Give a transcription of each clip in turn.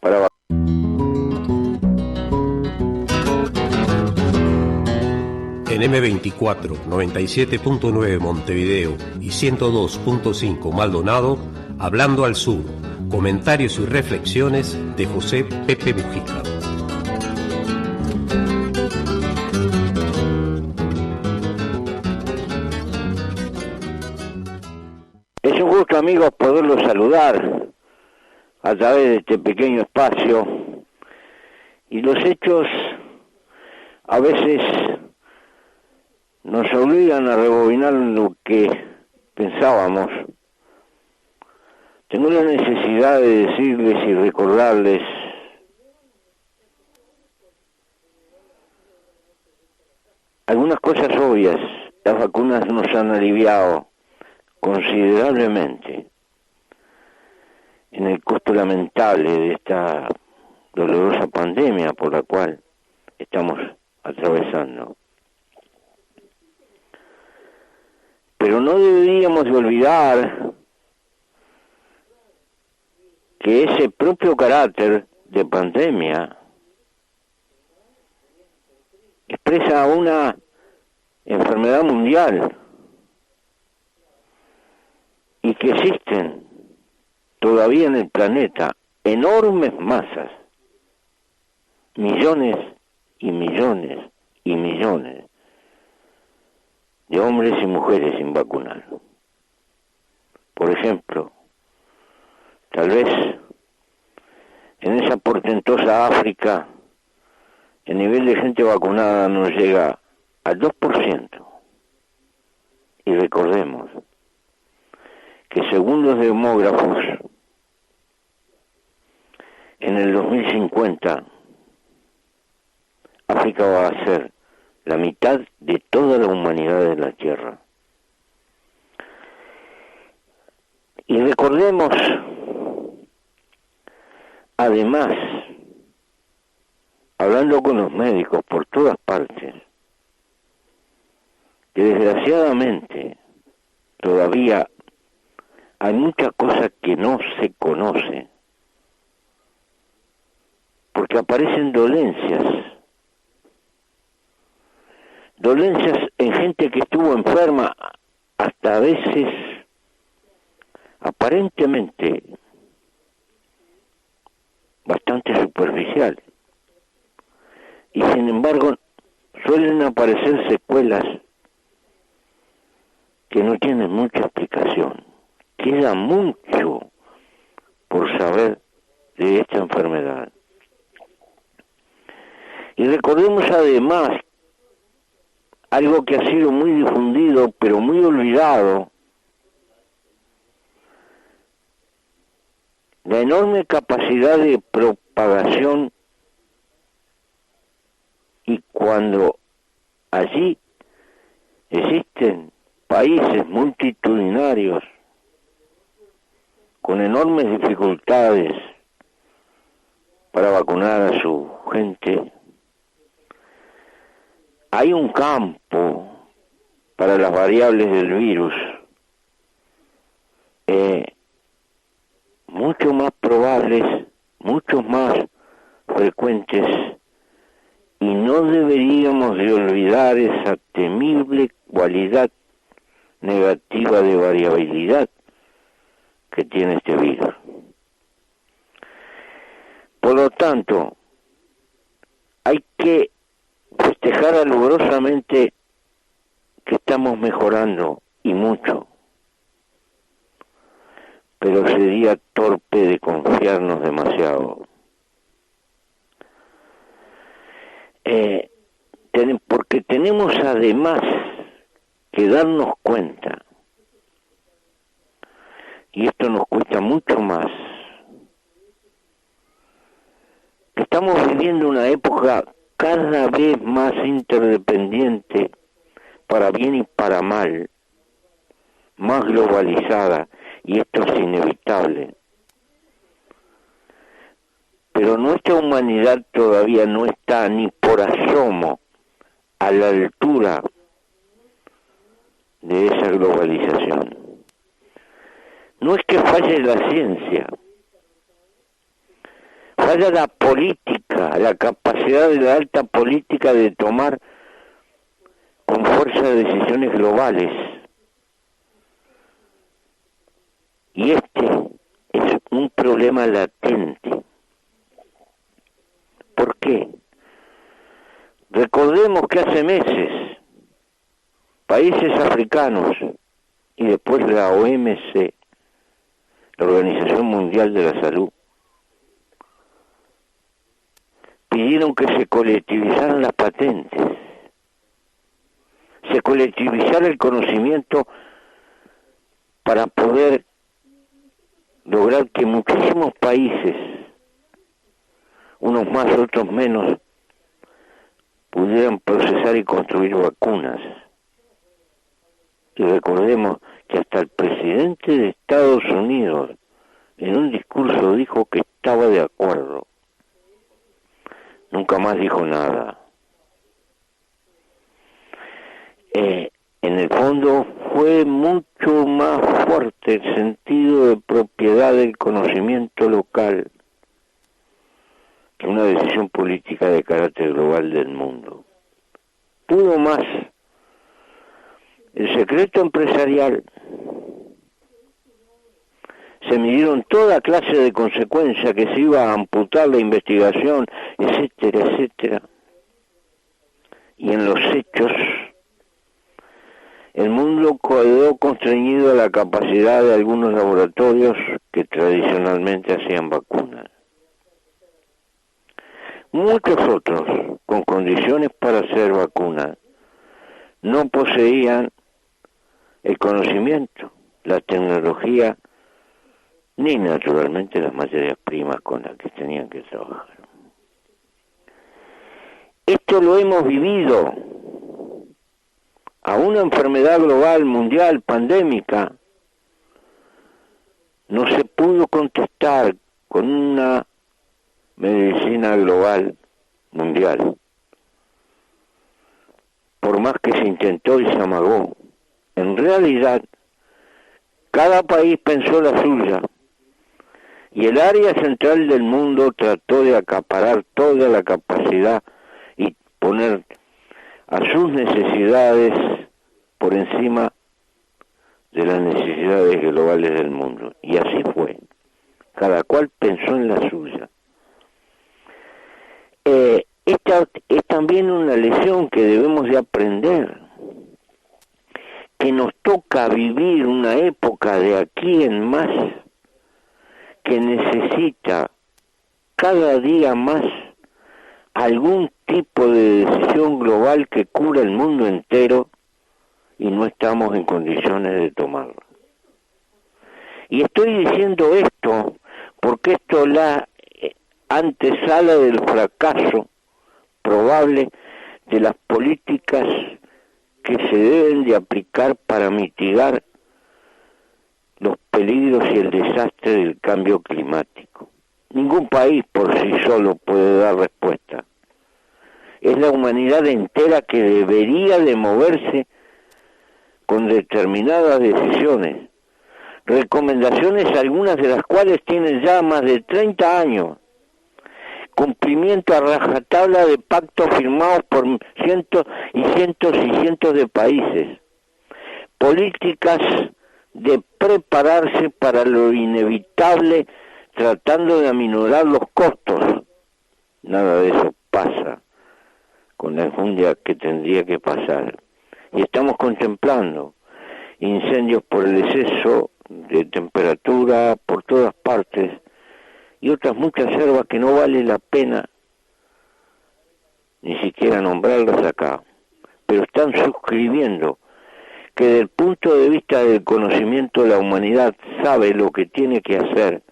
para En M24, 97.9 Montevideo y 102.5 Maldonado, Hablando al Sur, comentarios y reflexiones de José Pepe Mujica. Es un gusto, amigos, poderlos saludar a través de este pequeño espacio, y los hechos a veces nos obligan a rebobinar lo que pensábamos. Tengo la necesidad de decirles y recordarles algunas cosas obvias. Las vacunas nos han aliviado considerablemente en el costo lamentable de esta dolorosa pandemia por la cual estamos atravesando. Pero no deberíamos de olvidar que ese propio carácter de pandemia expresa una enfermedad mundial y que existen todavía en el planeta enormes masas, millones y millones y millones de hombres y mujeres sin vacunar. Por ejemplo, tal vez en esa portentosa África el nivel de gente vacunada no llega al 2%. Y recordemos que según los demógrafos, en el 2050 África va a ser la mitad de toda la humanidad de la Tierra. Y recordemos, además, hablando con los médicos por todas partes, que desgraciadamente todavía hay muchas cosas que no se conoce, porque aparecen dolencias en gente que estuvo enferma, hasta a veces aparentemente bastante superficial, y sin embargo suelen aparecer secuelas que no tienen mucha explicación. Queda mucho por saber de esta enfermedad. Y recordemos además algo que ha sido muy difundido, pero muy olvidado: la enorme capacidad de propagación, y cuando allí existen países multitudinarios con enormes dificultades para vacunar a su gente, hay un campo para las variables del virus mucho más probables, mucho más frecuentes, y no deberíamos de olvidar esa temible cualidad negativa de variabilidad que tiene este virus. Por lo tanto, hay que festejar alborosamente que estamos mejorando, y mucho, pero sería torpe de confiarnos demasiado. Porque tenemos además que darnos cuenta, y esto nos cuesta mucho más, que estamos viviendo una época cada vez más interdependiente, para bien y para mal, más globalizada, y esto es inevitable. Pero nuestra humanidad todavía no está ni por asomo a la altura de esa globalización. No es que falle la ciencia, falla la política, la capacidad de la alta política de tomar con fuerza decisiones globales. Y este es un problema latente. ¿Por qué? Recordemos que hace meses países africanos y después la OMC, la Organización Mundial de la Salud, pidieron que se colectivizaran las patentes, se colectivizara el conocimiento para poder lograr que muchísimos países, unos más, otros menos, pudieran procesar y construir vacunas. Y recordemos que hasta el presidente de Estados Unidos en un discurso dijo que estaba de acuerdo. Nunca más dijo nada. En el fondo fue mucho más fuerte el sentido de propiedad del conocimiento local que una decisión política de carácter global del mundo. Pudo más el secreto empresarial. Se midieron toda clase de consecuencias, que se iba a amputar la investigación, etcétera, etcétera. Y en los hechos, el mundo quedó constreñido a la capacidad de algunos laboratorios que tradicionalmente hacían vacunas. Muchos otros, con condiciones para hacer vacunas, no poseían el conocimiento, la tecnología, ni naturalmente las materias primas con las que tenían que trabajar. Esto lo hemos vivido. A una enfermedad global, mundial, pandémica, no se pudo contestar con una medicina global, mundial. Por más que se intentó y se amagó, en realidad, cada país pensó la suya, y el área central del mundo trató de acaparar toda la capacidad y poner a sus necesidades por encima de las necesidades globales del mundo. Y así fue. Cada cual pensó en la suya. Esta es también una lección que debemos de aprender, que nos toca vivir una época de aquí en más que necesita cada día más algún tipo de decisión global que cubra el mundo entero, y no estamos en condiciones de tomarla. Y estoy diciendo esto porque esto la antesala del fracaso probable de las políticas que se deben de aplicar para mitigar los peligros y el desastre del cambio climático. Ningún país por sí solo puede dar respuesta. Es la humanidad entera que debería de moverse con determinadas decisiones, recomendaciones algunas de las cuales tienen ya más de 30 años, cumplimiento a rajatabla de pactos firmados por cientos y cientos y cientos de países, políticas de prepararse para lo inevitable tratando de aminorar los costos. Nada de eso pasa con la enjundia que tendría que pasar. Y estamos contemplando incendios por el exceso de temperatura por todas partes y otras muchas hierbas que no vale la pena ni siquiera nombrarlas acá, pero están suscribiendo que desde el punto de vista del conocimiento la humanidad sabe lo que tiene que hacer,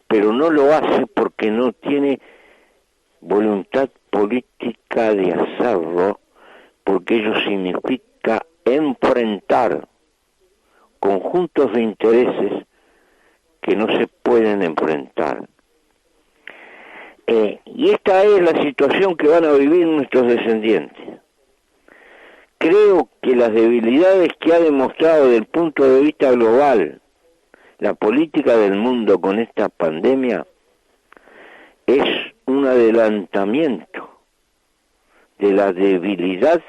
pero no lo hace porque no tiene voluntad política de hacerlo, porque ello significa enfrentar conjuntos de intereses que no se pueden enfrentar. Y esta es la situación que van a vivir nuestros descendientes. Creo que las debilidades que ha demostrado desde el punto de vista global la política del mundo con esta pandemia es un adelantamiento de la debilidad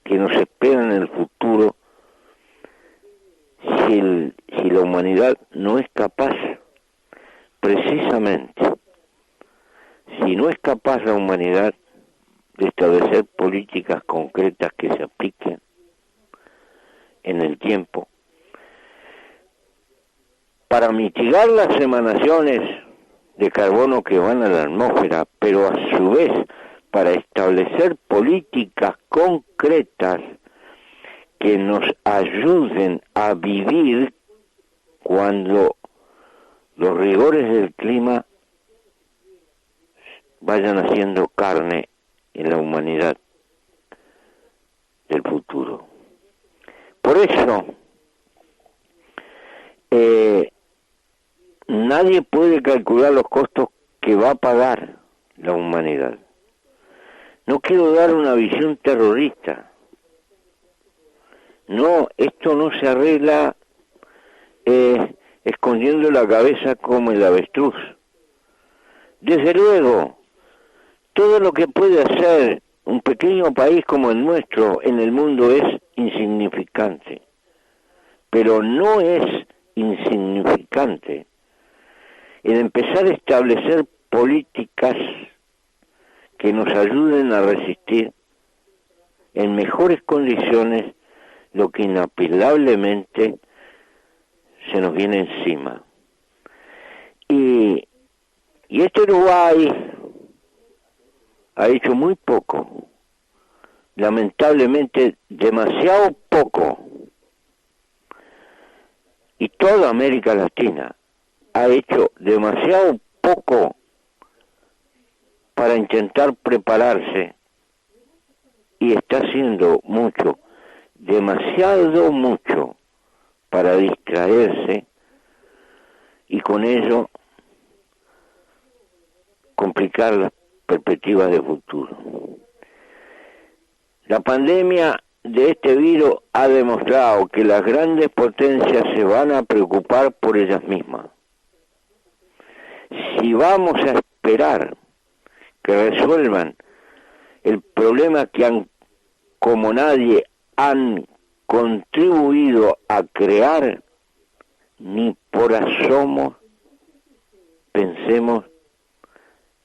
que nos espera en el futuro si la humanidad no es capaz, precisamente, si no es capaz la humanidad de establecer políticas concretas que se apliquen en el tiempo para mitigar las emanaciones de carbono que van a la atmósfera, pero a su vez para establecer políticas concretas que nos ayuden a vivir cuando los rigores del clima vayan haciendo carne en la humanidad del futuro. Por eso, nadie puede calcular los costos que va a pagar la humanidad. No quiero dar una visión terrorista. No, esto no se arregla escondiendo la cabeza como el avestruz. Desde luego, todo lo que puede hacer un pequeño país como el nuestro en el mundo es insignificante, pero no es insignificante el empezar a establecer políticas que nos ayuden a resistir en mejores condiciones lo que inapelablemente se nos viene encima. Y este Uruguay ha hecho muy poco, lamentablemente demasiado poco, y toda América Latina ha hecho demasiado poco para intentar prepararse, y está haciendo mucho, demasiado mucho, para distraerse y con ello complicar las perspectivas de futuro. La pandemia de este virus ha demostrado que las grandes potencias se van a preocupar por ellas mismas. Si vamos a esperar que resuelvan el problema que como nadie han contribuido a crear, ni por asomo pensemos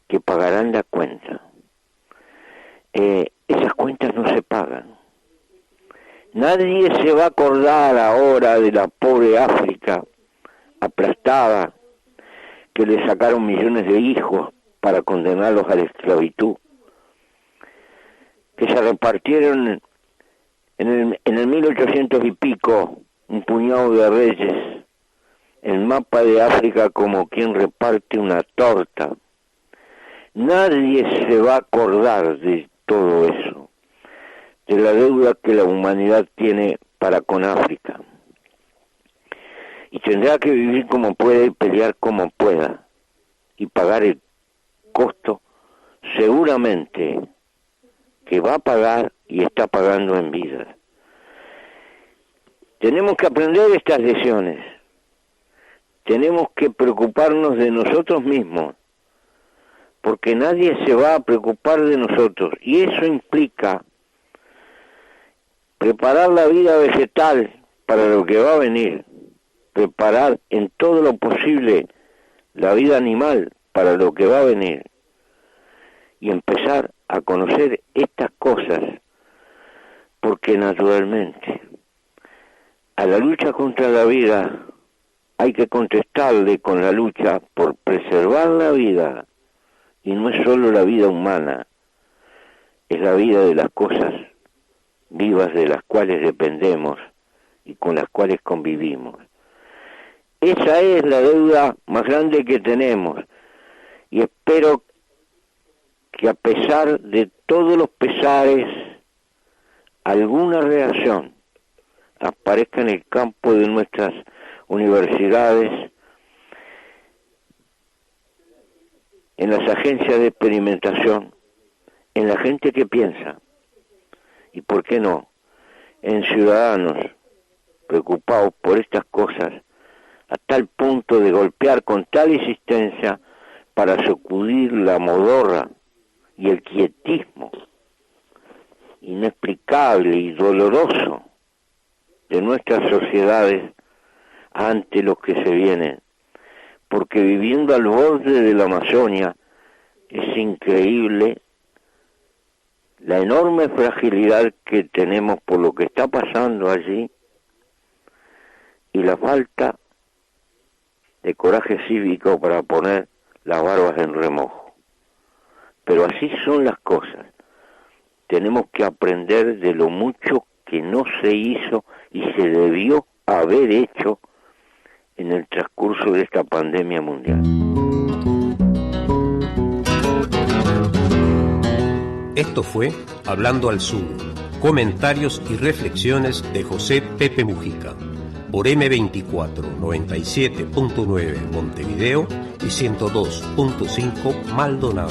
que pagarán la cuenta. Esas cuentas no se pagan. Nadie se va a acordar ahora de la pobre África aplastada, que le sacaron millones de hijos para condenarlos a la esclavitud, que se repartieron en el 1800 y pico un puñado de reyes, el mapa de África como quien reparte una torta. Nadie se va a acordar de todo eso, de la deuda que la humanidad tiene para con África. Y tendrá que vivir como pueda y pelear como pueda, y pagar el costo seguramente que va a pagar y está pagando en vida. Tenemos que aprender estas lecciones. Tenemos que preocuparnos de nosotros mismos, porque nadie se va a preocupar de nosotros, y eso implica preparar la vida vegetal para lo que va a venir, preparar en todo lo posible la vida animal para lo que va a venir, y empezar a conocer estas cosas, porque naturalmente a la lucha contra la vida hay que contestarle con la lucha por preservar la vida, y no es solo la vida humana, es la vida de las cosas vivas de las cuales dependemos y con las cuales convivimos. Esa es la deuda más grande que tenemos, y espero que a pesar de todos los pesares, alguna reacción aparezca en el campo de nuestras universidades, en las agencias de experimentación, en la gente que piensa, y por qué no, en ciudadanos preocupados por estas cosas, a tal punto de golpear con tal insistencia para sacudir la modorra y el quietismo inexplicable y doloroso de nuestras sociedades ante los que se vienen, porque viviendo al borde de la Amazonia es increíble la enorme fragilidad que tenemos por lo que está pasando allí y la falta de coraje cívico para poner las barbas en remojo. Pero así son las cosas. Tenemos que aprender de lo mucho que no se hizo y se debió haber hecho en el transcurso de esta pandemia mundial. Esto fue Hablando al Sur, comentarios y reflexiones de José Pepe Mujica, por M24 97.9 Montevideo y 102.5 Maldonado.